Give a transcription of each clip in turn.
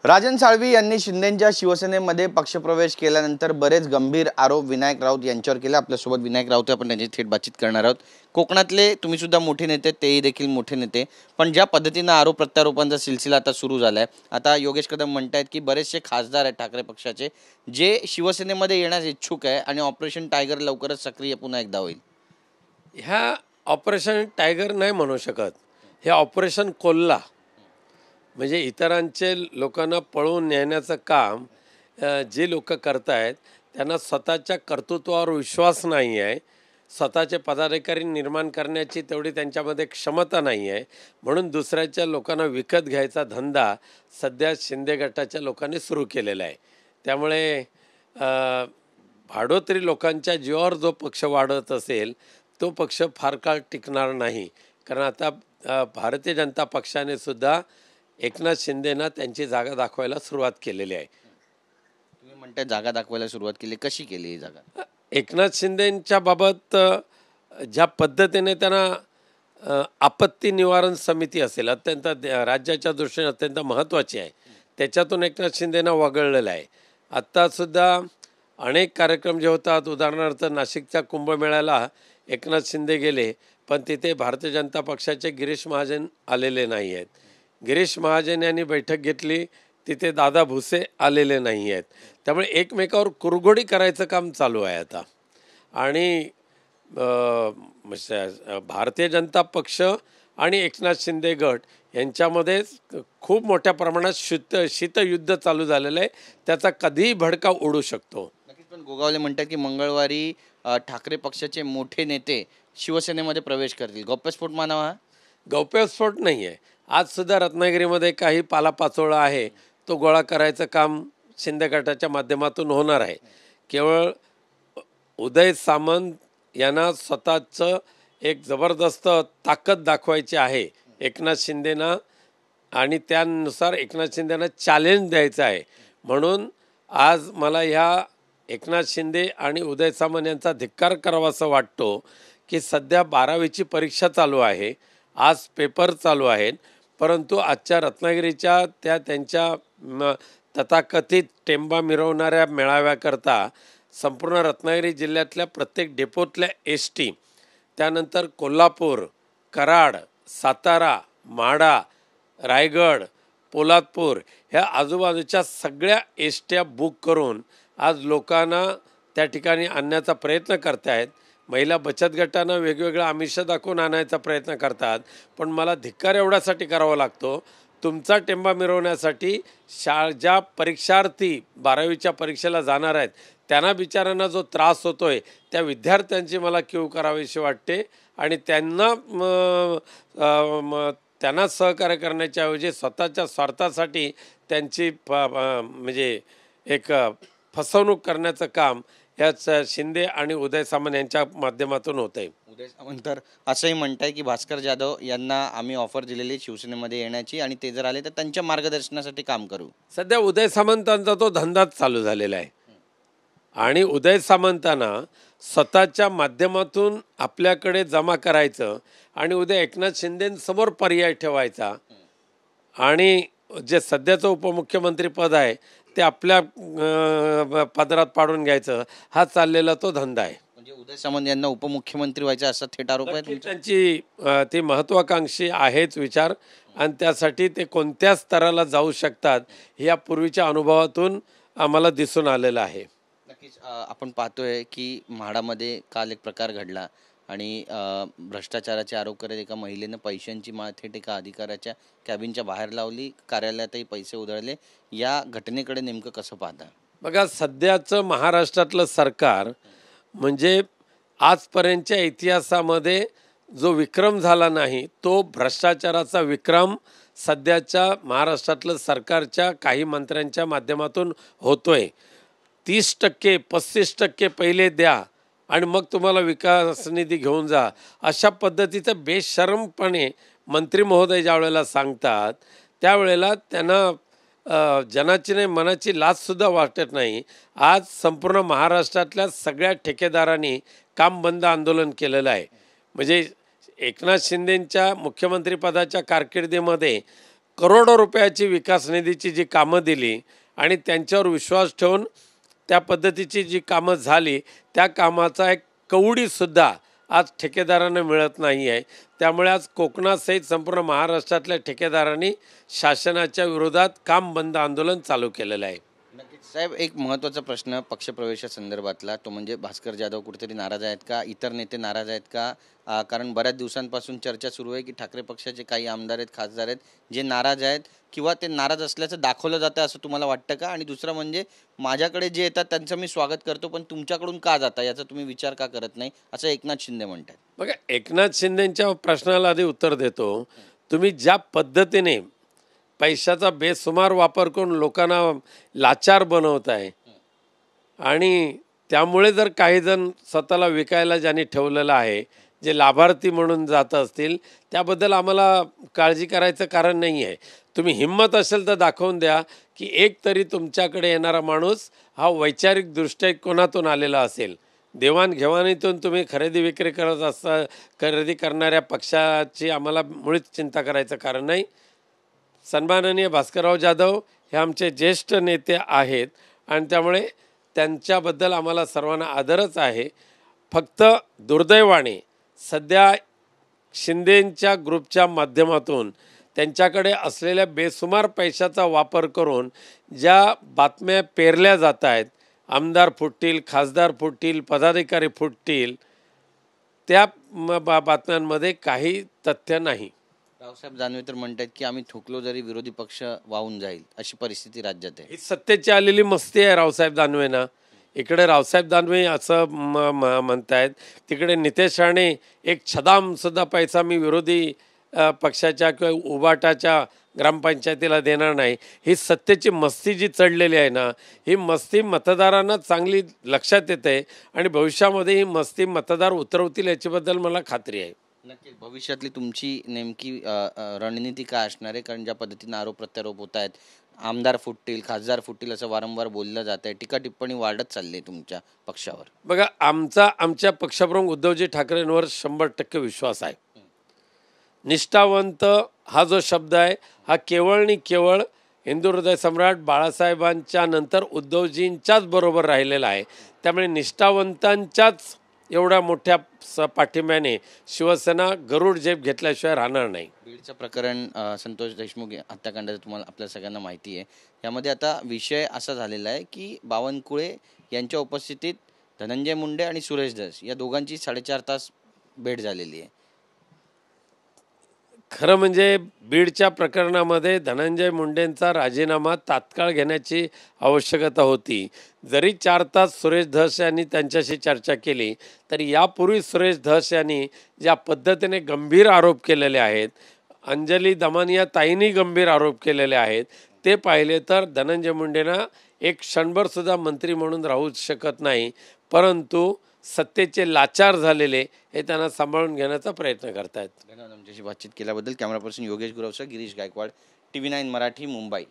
राजन साळवी यांनी शिंदेंच्या शिवसेनेमध्ये पक्षप्रवेश केल्यानंतर बरेच गंभीर आरोप विनायक राऊत यांच्यावर केले। आपल्यासोबत विनायक राऊत आपण त्यांची थेट बातचीत करणार आहोत। कोकणातले तुम्ही सुद्धा मोठे नेते, तेही देखील मोठे नेते, पण ज्या पद्धतीने आरोप प्रत्यारोपांचा सिलसिला आता सुरू झालाय, आता योगेश कदम म्हणतायत की बरेचसे खासदार आहेत ठाकरे पक्षाचे जे शिवसेनेमध्ये येण्यास इच्छुक आहे आणि ऑपरेशन टायगर लवकरच सक्रिय पुन्हा एकदा होईल। ह्या ऑपरेशन टायगर नाही म्हणू शकत, हे ऑपरेशन कोल्हा म्हणजे इतरांचे लोकांना पळवून नेण्याचं काम जे लोक करतायत त्यांना स्वतःच्या कर्तृत्वावर विश्वास नाही आहे, स्वतःचे पदाधिकारी निर्माण करण्याची तेवढी त्यांच्यामध्ये क्षमता नाही आहे, म्हणून दुसऱ्याच्या लोकांना विकत घ्यायचा धंदा सध्या शिंदे गटाच्या लोकांनी सुरू केलेला आहे। त्यामुळे भाडोत्री लोकांच्या जीवावर जो पक्ष वाढत असेल तो पक्ष फार काळ टिकणार नाही, कारण आता भारतीय जनता पक्षाने सुद्धा एकनाथ शिंदेना त्यांची जागा दाखवायला सुरुवात केलेली आहे। तुम्ही म्हणताय जागा दाखवायला सुरुवात केली, कशी केली ही जागा? एकनाथ शिंदेंच्या बाबत ज्या पद्धतीने त्यांना आपत्ती निवारण समिती असेल, अत्यंत राज्याच्या दृष्टीने अत्यंत महत्त्वाची आहे, त्याच्यातून एकनाथ शिंदेना वगळलेलं आहे। आत्तासुद्धा अनेक कार्यक्रम जे होतात, उदाहरणार्थ नाशिकच्या कुंभमेळ्याला एकनाथ शिंदे गेले, पण तिथे भारतीय जनता पक्षाचे गिरीश महाजन आलेले नाही आहेत। गिरीश महाजन यांनी बैठक घेतली, तिथे दादा भुसे आलेले नाही आहेत। त्यामुळे एकमेकावर कुरघोडी करायचं काम चालू आहे आता। आणि भारतीय जनता पक्ष आणि एकनाथ शिंदे गट यांच्यामध्ये खूप मोठ्या प्रमाणात शीतयुद्ध चालू झालेलं आहे, त्याचा कधीही भडका उडू शकतो। नक्कीच, पण गोगावले म्हणतात की मंगळवारी ठाकरे पक्षाचे मोठे नेते शिवसेनेमध्ये प्रवेश करतील, गौप्यस्फोट मानावा? गौप्यस्फोट नाही आहे। आज सुद्धा रत्नागिरीमध्ये काही पालापाचोळा आहे, तो गोळा करायचं काम शिंदे गटाच्या माध्यमातून होणार आहे। केवळ उदय सामंत यांना स्वतःचं एक जबरदस्त ताकद दाखवायची आहे एकनाथ शिंदेना, आणि त्यानुसार एकनाथ शिंदेना चॅलेंज द्यायचं आहे। म्हणून आज मला ह्या एकनाथ शिंदे आणि उदय सामंत यांचा धिक्कार करावासा वाटतो की सध्या 12वीची परीक्षा चालू आहे, आज पेपर चालू आहेत, परंतु आजच्या रत्नागिरीच्या त्यांच्या तथाकथित टेंबा मिरवणाऱ्या मेळाव्याकरता संपूर्ण रत्नागिरी जिल्ह्यातल्या प्रत्येक डेपोतल्या एसटी, त्यानंतर कोल्हापूर, कराड, सातारा, माढा, रायगड, पोलादपूर ह्या आजूबाजूच्या सगळ्या एसट्या बुक करून आज लोकांना त्या ठिकाणी आणण्याचा प्रयत्न करतायत। महिला बचत गटांना वेगवेगळं आमिष दाखवून आणायचा प्रयत्न करतात, पण मला धिक्कार एवढ्यासाठी करावा लागतो, तुमचा टेंबा मिरवण्यासाठी ज्या परीक्षार्थी 12वीच्या परीक्षेला जाणार आहेत त्यांना बिचारांना जो त्रास होतोय त्या विद्यार्थ्यांची मला कीव करावीशी वाटते, आणि त्यांना सहकार्य करण्याच्या ऐवजी स्वतःच्या स्वार्थासाठी त्यांची म्हणजे एक फसवणूक करण्याचं काम याच शिंदे आणि उदय सामंत यांच्या माध्यमातून होत आहे। उदय सामंत तर असंही म्हणताय की भास्कर जाधव यांना आम्ही ऑफर दिलेली शिवसेनेमध्ये येण्याची, आणि ते जर आले तर त्यांच्या मार्गदर्शनासाठी काम करू। सध्या उदय सामंतांचा तो धंदाच चालू झालेला आहे, आणि उदय सामंतांना स्वतःच्या माध्यमातून आपल्याकडे जमा करायचं आणि उद्या एकनाथ शिंदेंसमोर पर्याय ठेवायचा, आणि जे सध्याचं उपमुख्यमंत्री पद आहे ते आपल्या पदरात पाडून घ्यायचं, हा चाललेला तो धंदा आहे। म्हणजे उदय सामंत यांना उपमुख्यमंत्री व्हायचं असा थेट आरोप आहे तुमचा? त्यांची ती महत्वाकांक्षी आहेच विचार, आणि त्यासाठी ते कोणत्या स्तराला जाऊ शकतात या पूर्वीच्या अनुभवातून आम्हाला दिसून आलेलं आहे। नक्कीच, आपण पाहतोय की म्हाडामध्ये काल एक प्रकार घडला आणि भ्रष्टाचाराचे आरोप करत एका महिलेनं पैशांची माळ थेट एका अधिकाऱ्याच्या कॅबिनच्या बाहेर लावली, कार्यालयातही पैसे उधळले। या घटनेकडे नेमकं कसं पाहता? बघा, सध्याचं महाराष्ट्रातलं सरकार म्हणजे आजपर्यंतच्या इतिहासामध्ये जो विक्रम झाला नाही तो भ्रष्टाचाराचा विक्रम सध्याच्या महाराष्ट्रातलं सरकारच्या काही मंत्र्यांच्या माध्यमातून होतोय। 30% 35% पहिले द्या आणि मग तुम्हाला विकास निधी घेऊन जा, अशा पद्धतीचं बेशरमपणे मंत्री महोदय ज्या वेळेला सांगतात त्यावेळेला त्यांना जनाची नाही मनाची लाजसुद्धा वाटत नाही। आज संपूर्ण महाराष्ट्रातल्या सगळ्या ठेकेदारांनी काम बंद आंदोलन केलेलं आहे। म्हणजे एकनाथ शिंदेंच्या मुख्यमंत्रीपदाच्या कारकिर्दीमध्ये करोडो रुपयाची विकास निधीची जी कामं दिली आणि त्यांच्यावर विश्वास ठेवून त्या पद्धतीची जी कामं झाली त्या कामाचा एक कवडीसुद्धा आज ठेकेदारांना मिळत नाही आहे. त्यामुळे आज कोकणासहित संपूर्ण महाराष्ट्रातल्या ठेकेदारांनी शासनाच्या विरोधात काम बंद आंदोलन चालू केलेलं आहे. नक्कीच साहेब, एक महत्त्वाचा प्रश्न पक्षप्रवेशासंदर्भातला तो म्हणजे भास्कर जाधव कुठेतरी नाराज आहेत का, इतर नेते नाराज आहेत का? कारण बऱ्याच दिवसांपासून चर्चा सुरू आहे की ठाकरे पक्षाचे काही आमदार आहेत, खासदार आहेत जे नाराज आहेत किंवा ते नाराज असल्याचं दाखवलं जातं असं तुम्हाला वाटतं का? आणि दुसरं म्हणजे माझ्याकडे जे येतात त्यांचं मी स्वागत करतो पण तुमच्याकडून का जाता याचा तुम्ही विचार का करत नाही असं एकनाथ शिंदे म्हणतात. बघा, एकनाथ शिंदेंच्या प्रश्नाला आधी उत्तर देतो. तुम्ही ज्या पद्धतीने पैशाचा बेसुमार वापर करून लोकांना लाचार बनवत आहे आणि त्यामुळे जर काही जण स्वतःला विकायला ज्यांनी ठेवलेलं आहे, जे लाभार्थी म्हणून जात असतील, त्याबद्दल आम्हाला काळजी करायचं कारण नाही आहे. तुम्ही हिंमत असेल तर दाखवून द्या की एक तरी तुमच्याकडे येणारा माणूस हा वैचारिक दृष्टिकोनातून आलेला असेल. देवाणघेवाणीतून तुम्ही खरेदी विक्री करत असता, खरेदी करणाऱ्या पक्षाची आम्हाला मुळीच चिंता करायचं कारण नाही. सन्माननीय भास्करराव जाधव हे आमचे ज्येष्ठ नेते आहेत आणि त्यामुळे त्यांच्याबद्दल आम्हाला सर्वांना आदरच आहे. फक्त दुर्दैवाने सध्या शिंदेंच्या ग्रुपच्या माध्यमातून त्यांच्याकडे असलेल्या बेसुमार पैशाचा वापर करून ज्या बातम्या पेरल्या जात आहेत, आमदार फुटतील, खासदार फुटतील, पदाधिकारी फुटतील, त्या बातम्यांमध्ये काही तथ्य नाही. रावसाहेब दानवे तर म्हणतात की आम्ही थुकलो जरी विरोधी पक्ष वाहून जाईल अशी परिस्थिती राज्यात आहे. ही सत्तेची आलेली मस्ती आहे रावसाहेब दानवेंना. इकडे रावसाहेब दानवे असं म्हणतायत, तिकडे नितेश राणे एक छदामसुद्धा पैसा मी विरोधी पक्षाच्या किंवा उबाटाच्या ग्रामपंचायतीला देणार नाही. ही सत्तेची मस्ती जी चढलेली आहे ना, ही मस्ती मतदारांना चांगली लक्षात येते आणि भविष्यामध्ये ही मस्ती मतदार उतरवतील याच्याबद्दल मला खात्री आहे. नक्कीच भविष्यातली तुमची नेमकी रणनीती काय असणार आहे? कारण ज्या पद्धतीने आरोप प्रत्यारोप होत आहेत, आमदार फुटतील, खासदार फुटतील असं वारंवार बोललं जात आहे, टीका टिप्पणी वाढत चालली आहे तुमच्या पक्षावर. बघा, आमच्या पक्षप्रमुख उद्धवजी ठाकरेंवर 100% विश्वास आहे. निष्ठावंत हा जो शब्द आहे हा केवळ आणि केवळ हिंदू हृदय सम्राट बाळासाहेबांच्या नंतर उद्धवजींच्याच बरोबर राहिलेला आहे. त्यामुळे निष्ठावंतांच्याच एवढ्या मोठ्या पाठिंब्याने शिवसेना गरुड झेप घेतल्याशिवाय राहणार नाही. बीडचं प्रकरण संतोष देशमुख हत्याकांडाचं तुम्हाला आपल्या सगळ्यांना माहिती आहे. यामध्ये आता विषय असा झालेला आहे की बावनकुळे यांच्या उपस्थितीत धनंजय मुंडे आणि सुरेश धस या दोघांची 4.5 तास भेट झालेली आहे. खरं म्हणजे बीडच्या प्रकरणामध्ये धनंजय मुंडेंचा राजीनामा तात्काळ घेण्याची आवश्यकता होती. जरी 4 तास सुरेश धस यांनी त्यांच्याशी चर्चा केली तरी यापूर्वी सुरेश धस यांनी ज्या पद्धतीने गंभीर आरोप केलेले आहेत, अंजली दमानिया ताईंनी गंभीर आरोप केलेले आहेत, ते पाहिले तर धनंजय मुंडेंना एक क्षणभरसुद्धा मंत्री म्हणून राहू शकत नाही. परंतु सत्तेचे लाचार झालेले हे त्यांना सांभाळून घेण्याचा प्रयत्न करतायत. धन्यवाद आमच्याशी बातचीत केल्याबद्दल. कॅमेरा पर्सन योगेश गुरवसह गिरीश गायकवाड, TV9 मराठी, मुंबई.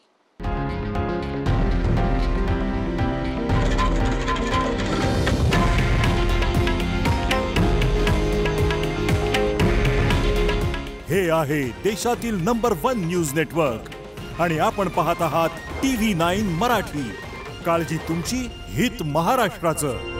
हे आहे देशातील नंबर 1 न्यूज नेटवर्क आणि आपण पाहत आहात TV9 मराठी. काळजी तुमची, हित महाराष्ट्राचं.